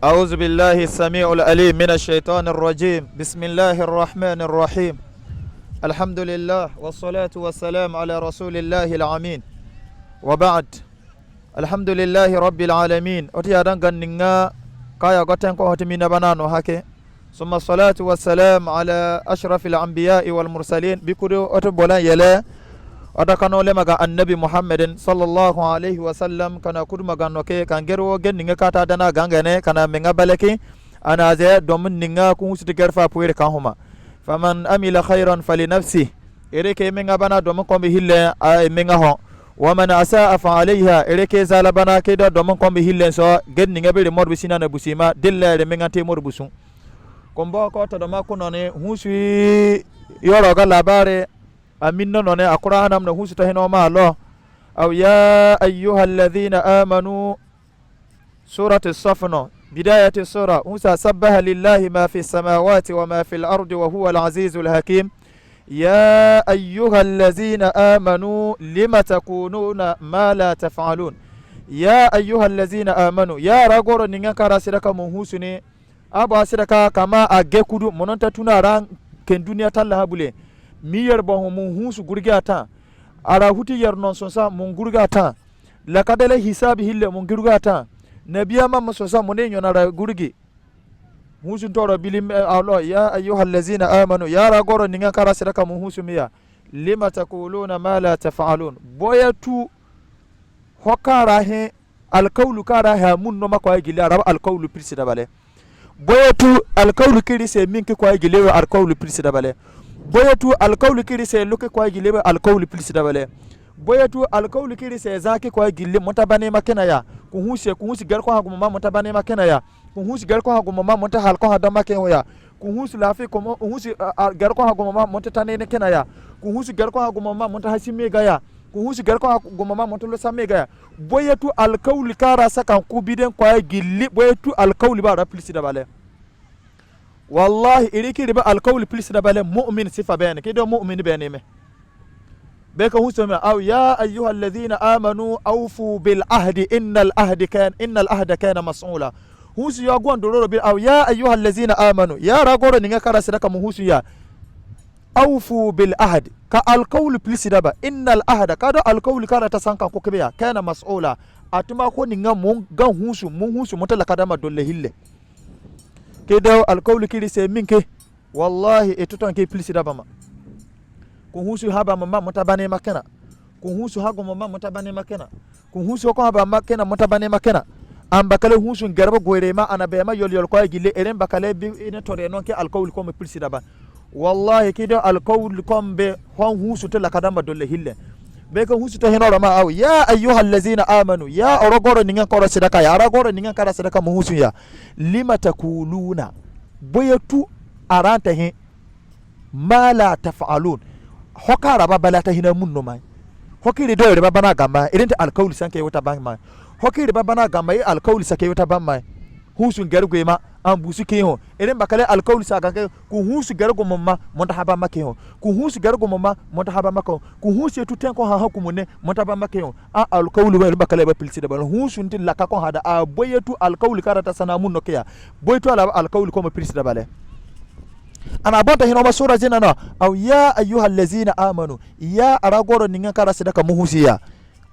أعوذ بالله السميع العليم من الشيطان الرجيم. بسم الله الرحمن الرحيم. الحمد لله والصلاة والسلام على رسول الله العمين وبعد. الحمد لله رب العالمين. أتي أدنغن نيغا كايا غتن كو هتمينا بنانو هكي. ثم الصلاة والسلام على أشرف الأنبياء والمرسلين بكرو أتبولا يلا أتكنو لما النبي محمد صلى الله عليه وسلم كان كود مغانوكي كان غيرو غن نيغا كاتا دنا غانغني كان ميغا بالكي أنا زي دومن نيغا كون ستغرفا بوير كانهما فمن أمل خيرا فلنفسه إريكي ميغا بنا دومن كومبي هيل ميغا هو ومن أساء فعليها إريكي زالبنا كيدا دومن كومبي هيل سو غن نيغا بيري مور بسينا نبوسيما دل ميغا تي مور بوسون كومبو كوتا دوما كونوني هوسي يوروغا لاباري أمين نوني أقرأ نام نهوس تهينو ما الله أو يا أيها الذين آمنوا سورة الصفن بداية السورة موسى سبح لله ما في السماوات وما في الأرض وهو العزيز الحكيم يا أيها الذين آمنوا لم تكونون ما لا تفعلون يا أيها الذين آمنوا يا رغور نيغا كارا سيركا مهوسني أبا سيركا كما أجيكودو منونتا توناران كن دنيا تالها بولي miyar ba mun husu gurgata ara huti yar non sonsa mun gurgata la kadale hisabi hille mun gurgata nabiya mamma sonsa mun ne nyona gurgi husu toro bilim Allah ya ayyuhal ladzina amanu ya ragoro ninga kara siraka mun husu miya lima taquluna ma la taf'alun boyatu hokara he alqawlu kara ha mun no makwa gile arab alqawlu prisida bale boyatu alqawlu kiri se minki kwa gile alqawlu prisida bale boyatu alqawlu kiri se luke kwa gile alqawlu prisida bale boyatu alqawlu kiri se zaki kwa gile mutabane makena ya kuhusi gar ko hagu mama mutabane makena ya kuhusi gar ko hagu mama muta hal ko hada makena ya kuhusi lafi ko kuhusi gar ko hagu mama mutatane ne kena ya kuhusi gar ko hagu mama muta hasime ga ya kuhusi gar ko hagu mama muta lo samme ga ya boyatu alqawlu kara saka kubiden kwa gile boyatu alqawlu ba prisida bale والله إليكي ربا القول بلس دبالة مؤمن صفة بينه كده مؤمن بينه بيك هو سمع أو يا أيها الذين آمنوا أوفوا بالعهد إن العهد كان مسؤولا هو سيقول دولار بير أو يا أيها الذين آمنوا يا رجال نيجا كرا سرك مهوسيا أوفوا بالعهد كالقول بلس دبا إن العهد كده القول كرا تسانك كوكبيا كان مسؤولا أتما كون نيجا مهوسو متلا كدام دولة هيله كده القول كده سمينك والله اتوتان كي بليس دابما كوهوسو هابا ماما متباني مكنا كوهوسو هاغو ماما متباني مكنا كوهوسو كو هابا مكنا متباني مكنا ام بكاله هوسو غربا غوريما انا بيما يول كو غيلي ارين بكاله بي ان توري نون كي القول كوم بليس دابا والله كده القول كوم بي هون هوسو تلا كدام دوله هيله beka husu ta hinora ma au ya ayyuhal ladzina amanu ya orogoro ninga kora sadaka ya orogoro ninga kara sadaka muhusu ya lima takuluna boyatu aranta he ma la taf'alun hokara babala ta hina munno mai hokiri do reba bana gamba irinta alqawl sanke wata ban mai hokiri babana gamba alqawl sake wata ban mai husu gargwe ma an busu ke ho irin bakale alqawl sa gange ku husu gargo mamma monta haba make ho ku husu gargo mamma monta haba make ku husu tu ten ko ha hakumunne monta haba make ho a alqawl ba bakale ba pilsi da bal husu ntil lakka ko hada a boyetu alqawl karata sana munno ke boyetu ala alqawl ko ma pilsi da bale ana bonta hino ba sura jina no aw ya ayyuhal ladzina amanu ya aragoro ninga kara sadaka muhusiya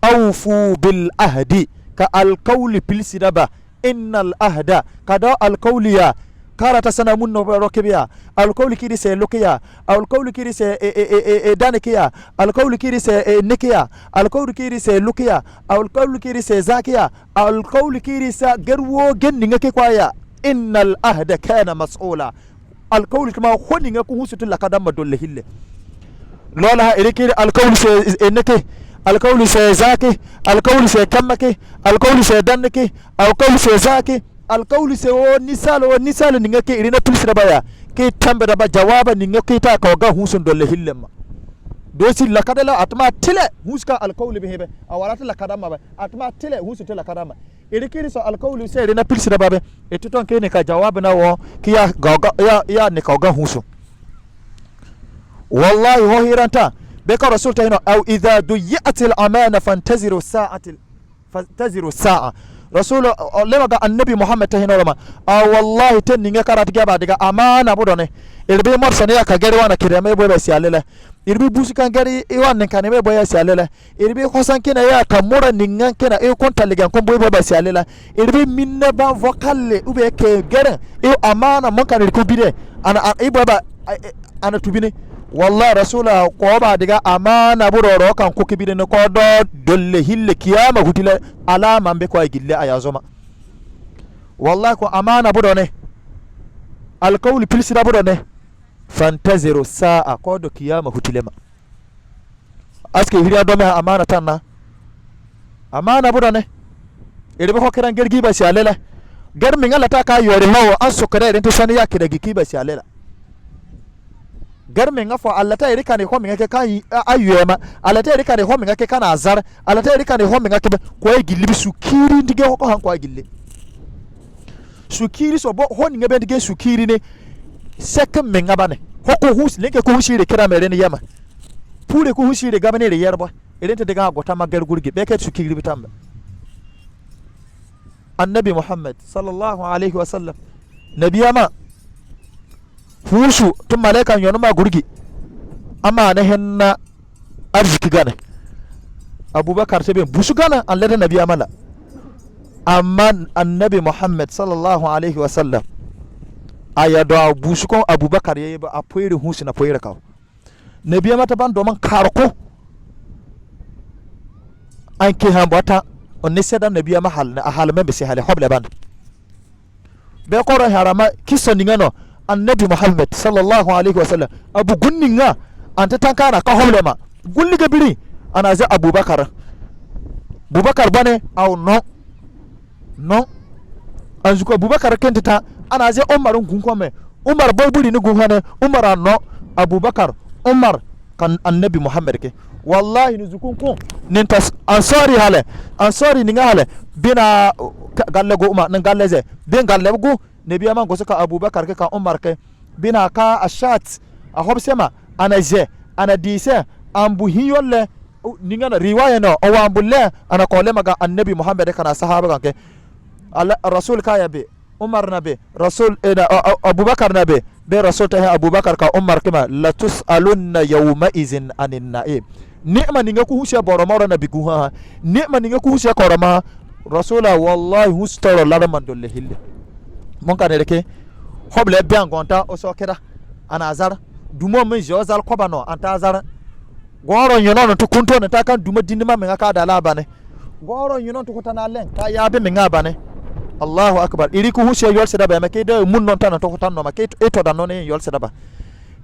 awfu bil ahdi ka alqawl pilsi da ba innal ahda kada alqawliya karata sana munno rokebiya alqawli kiri se lokiya alqawli kiri se danikiya alqawli kiri se nikiya alqawli kiri se lokiya alqawli kiri se zakiya alqawli kiri sa garwo genni ngake kwaya innal ahda kana mas'ula alqawli kama khoni ngaku husutu lakadam dolle hille lola irikiri alqawli se nike alqawli se zaki alqawli se kamaki alqawli se danniki alqawli se zaki alqawli se o nisalo ninga ke irina tulsira baya ke tambe da ba jawaba ninga ke ta ka ga husun dolle hillemma dosi lakadala atma tile huska alqawli behebe awalata lakadama ba atma tile husu tile lakadama irikiri so alqawli se irina tulsira babe etuton ke ne ka jawaba na wo ki ya ne ka ga husu wallahi ho hiranta بك رسول هنا أو إذا ضيعت الأمانة فانتظروا الساعة rasul lema ga annabi muhammad ta hinoro ma wallahi tan ninga karatu ga ba daga amana budone irbe morsane ya ka gari wana kireme boy ba sialela irbe busu kan gari e wannan kan me boy ya sialela irbe khosan kina ya kamura ninga kina e konta ligan kon boy ba sialela irbe minna ba vocalle ube ke gere e amana mon kan ko bide ana e boy ba ana tubine wallahi rasula ko ba diga amana buroro kan ko kibide ne ko do dolle hille kiyama hutila alama be ko ay gille ayazoma wallahi ko amana budone alqawli pilsida budone fantaziru sa'a ko do kiyama hutilema aske hiriya do me amana tanna amana budone ede ko kiran gergi ba si alela gar mi ngala ta ka yore hawo an sokare den to sani yakira giki ba si alela gar mi ngafo Allah ta iri kane ko mi ngake kan ayema Allah ta iri kane ko mi ngake kan azar Allah ta iri kane ko mi ngake ko ay gilli su kiri ndige ko han ko ay gilli su kiri so bo ho ninga be ndige su kiri ne sek mi ngabane hoko hus leke ko hushire kira mere ne yama pure ko hushire gabane re yerba idan ta daga gota magar gurgi be kai su kiri bitamba annabi muhammad sallallahu alaihi wasallam nabiyama husu tun malaikan yonu ma gurgi amma na henna arziki gane abubakar sai ben busu gana Allah da nabiya mala amma annabi muhammad sallallahu alaihi wasallam aya do busu ko abubakar yayi ba apoire husu na poire kaw nabiya mata ban do man karko an ke han bota on ne seda nabiya mahal na ahal men be se hale hoble ban be ko ro harama kiso ningano annabi muhammad sallallahu alaihi wasallam abu gunninga anta tankana ka hoble ma gulli gabiri ana za abubakar bane aw no an zuko abubakar kentita ana za umar gunko me umar boyburi ni gunhane umar no abubakar umar kan annabi muhammad ke wallahi ni zukun ko ninta ansori ninga hale bina galle go umar nan galle ze bin galle go nabi man go suka abubakar ke ka umar ke bina ka ashat a hobsema ana je ana dise ambu hiyolle ninga na riwaya no o ambulle ana kole maga annabi muhammad kana sahaba ke rasul ka yabe umar nabe rasul abubakar nabe be rasul ta abubakar ka umar kima la tusalunna yawma izin anin na'im ni'ma ninga ku husiya boromoro nabi ku ha ni'ma ninga ku husiya koroma rasula wallahi hustoro laraman dolle hille mon kan reke hoble be angonta o so keda ana azar dumo men jozal kobano anta azar goro yono to kunto na ta kan duma dinima men aka da labane goro yono to kutana len ka yabe men ngabane Allahu akbar iri ku husiya yol seda ba make de mun non tan to kutanno make to da non yol seda ba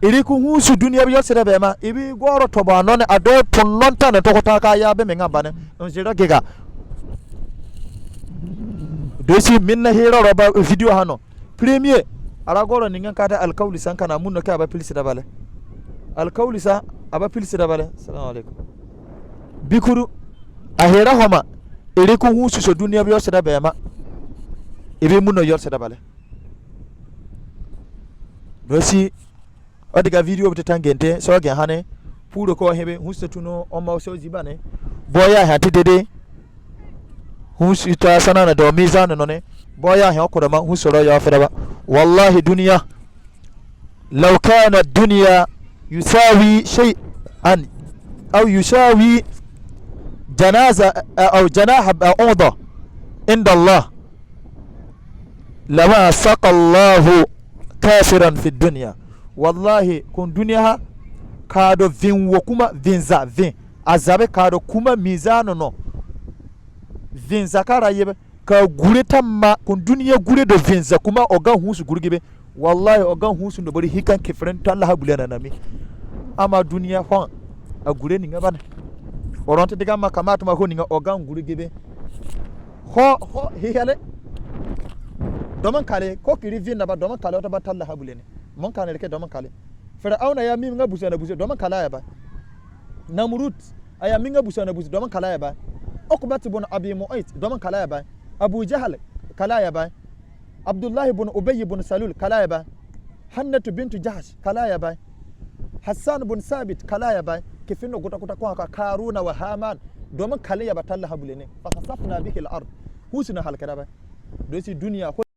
iri ku husu duniya yol seda ba ma ibi goro to ba non ado ton non tan to kutaka ka yabe men ngabane on jira giga dosi minna hero roba video hano premier ara goro ningan kata alqawli san kana munno ka ba pilsi da bale alqawli sa aba pilsi da bale assalamu alaikum bikuru ahera homa iri ku husu so duniya yol seda ba ma ibe munno yol seda bale dosi odiga video bete tangente so gen hane puro ko hebe husu tuno o ma so jibane boya hati dede husu ta sanana do mizan none boya he okura ma husu ro ya fere ba wallahi dunya law kana dunya yusawi shay'an aw yusawi janaza aw janaha ba'udha inda Allah lama saqa Allah kafiran fi dunya wallahi kun dunya kado vinwo kuma vinza vin azabe kado kuma mizano no vinza kara yebe ka gure tamma kun duniya gure do vinza kuma ogan husu gurgibe wallahi ogan husu no bari hikan kefren to Allah bulana nami ama duniya hon a gure ni ngabana oronte diga ma kamata ma honi nga ogan gurgibe ho hihale doman kale ko kiri vinna ba doman kale to ba Allah bulene mon kan reke doman kale fir'auna ya mi nga busa na busa doman kala ya ba namrut aya mi nga busa na busa doman kala ya ba Uqbat ibn Abi Mu'ayt doman kala ya ba Abu Jahl kala ya ba Abdullah ibn Ubay ibn Salul kala ya ba Hannatu bint Jahsh kala ya ba Hassan ibn Sabit kala ya ba kifino guta kwa Karuna wa Haman doman kala ya ba Allah bulene fa khasafna bihi al-ard husna halkada ba do si duniya